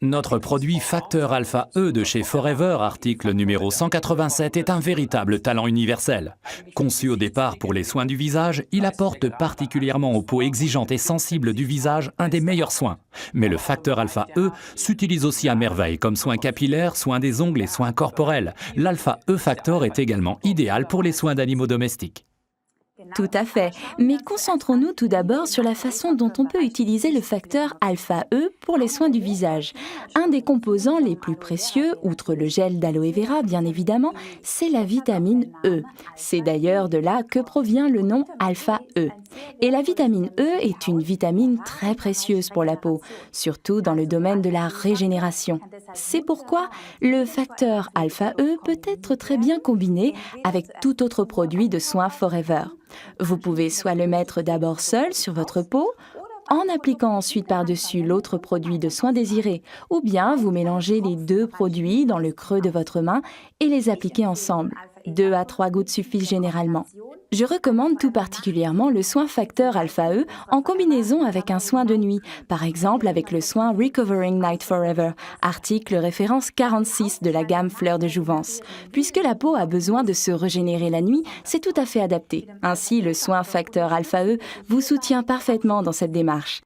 Notre produit Facteur Alpha E de chez Forever, article numéro 187, est un véritable talent universel. Conçu au départ pour les soins du visage, il apporte particulièrement aux peaux exigeantes et sensibles du visage un des meilleurs soins. Mais le Facteur Alpha E s'utilise aussi à merveille comme soin capillaire, soins des ongles et soins corporels. L'Alpha E Factor est également idéal pour les soins d'animaux domestiques. Tout à fait. Mais concentrons-nous tout d'abord sur la façon dont on peut utiliser le facteur alpha E pour les soins du visage. Un des composants les plus précieux, outre le gel d'aloe vera bien évidemment, c'est la vitamine E. C'est d'ailleurs de là que provient le nom alpha E. Et la vitamine E est une vitamine très précieuse pour la peau, surtout dans le domaine de la régénération. C'est pourquoi le facteur alpha E peut être très bien combiné avec tout autre produit de soins Forever. Vous pouvez soit le mettre d'abord seul sur votre peau, en appliquant ensuite par-dessus l'autre produit de soin désiré, ou bien vous mélangez les deux produits dans le creux de votre main et les appliquez ensemble. 2 à 3 gouttes suffisent généralement. Je recommande tout particulièrement le soin Facteur Alpha E en combinaison avec un soin de nuit, par exemple avec le soin Recovering Night Forever, article référence 46 de la gamme Fleurs de Jouvence. Puisque la peau a besoin de se régénérer la nuit, c'est tout à fait adapté. Ainsi, le soin Facteur Alpha E vous soutient parfaitement dans cette démarche.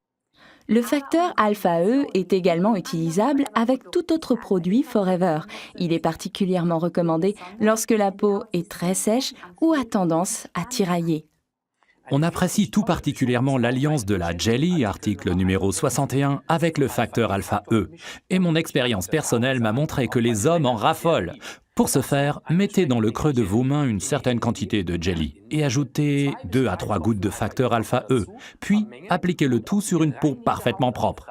Le facteur alpha E est également utilisable avec tout autre produit Forever. Il est particulièrement recommandé lorsque la peau est très sèche ou a tendance à tirailler. On apprécie tout particulièrement l'alliance de la Jelly, article numéro 61, avec le facteur Alpha E. Et mon expérience personnelle m'a montré que les hommes en raffolent. Pour ce faire, mettez dans le creux de vos mains une certaine quantité de Jelly et ajoutez 2 à 3 gouttes de facteur Alpha E, puis appliquez le tout sur une peau parfaitement propre.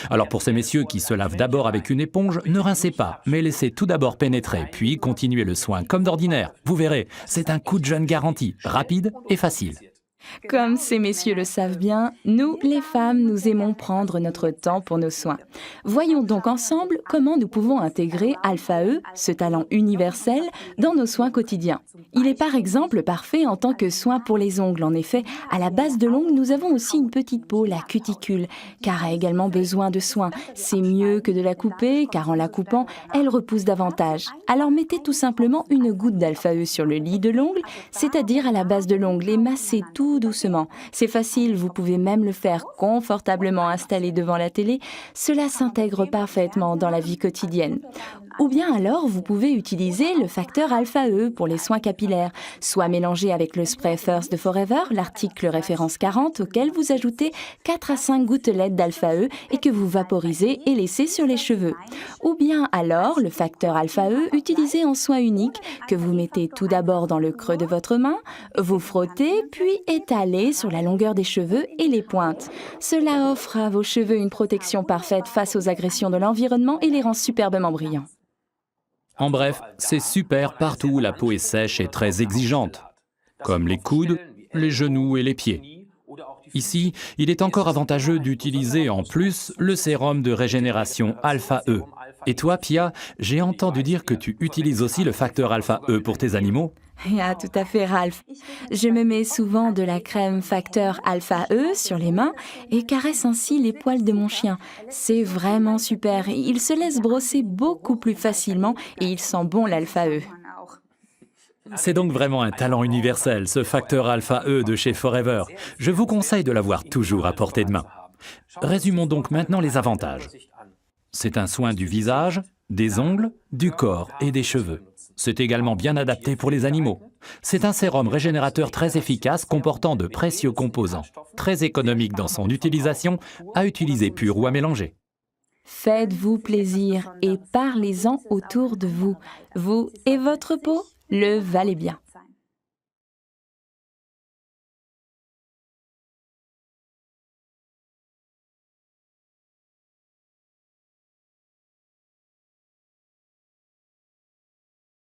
Alors pour ces messieurs qui se lavent d'abord avec une éponge, ne rincez pas, mais laissez tout d'abord pénétrer, puis continuez le soin comme d'ordinaire. Vous verrez, c'est un coup de jeune garanti, rapide et facile. Comme ces messieurs le savent bien, nous, les femmes, nous aimons prendre notre temps pour nos soins. Voyons donc ensemble comment nous pouvons intégrer Alpha E, ce talent universel, dans nos soins quotidiens. Il est par exemple parfait en tant que soin pour les ongles. En effet, à la base de l'ongle, nous avons aussi une petite peau, la cuticule, car a également besoin de soins. C'est mieux que de la couper, car en la coupant, elle repousse davantage. Alors mettez tout simplement une goutte d'Alpha E sur le lit de l'ongle, c'est-à-dire à la base de l'ongle, et massez tout doucement. C'est facile, vous pouvez même le faire confortablement installé devant la télé. Cela s'intègre parfaitement dans la vie quotidienne. Ou bien alors, vous pouvez utiliser le facteur Alpha E pour les soins capillaires, soit mélangé avec le spray First de Forever, l'article référence 40, auquel vous ajoutez 4 à 5 gouttelettes d'Alpha E et que vous vaporisez et laissez sur les cheveux. Ou bien alors, le facteur Alpha E utilisé en soin unique, que vous mettez tout d'abord dans le creux de votre main, vous frottez, puis étalez sur la longueur des cheveux et les pointes. Cela offre à vos cheveux une protection parfaite face aux agressions de l'environnement et les rend superbement brillants. En bref, c'est super partout où la peau est sèche et très exigeante, comme les coudes, les genoux et les pieds. Ici, il est encore avantageux d'utiliser en plus le sérum de régénération Alpha E. Et toi, Pia, j'ai entendu dire que tu utilises aussi le facteur Alpha E pour tes animaux. Ah, tout à fait, Ralph. Je me mets souvent de la crème facteur Alpha E sur les mains et caresse ainsi les poils de mon chien. C'est vraiment super. Il se laisse brosser beaucoup plus facilement et il sent bon l'Alpha E. C'est donc vraiment un talent universel, ce facteur Alpha E de chez Forever. Je vous conseille de l'avoir toujours à portée de main. Résumons donc maintenant les avantages. C'est un soin du visage, des ongles, du corps et des cheveux. C'est également bien adapté pour les animaux. C'est un sérum régénérateur très efficace comportant de précieux composants, très économique dans son utilisation, à utiliser pur ou à mélanger. Faites-vous plaisir et parlez-en autour de vous. Vous et votre peau le valez bien.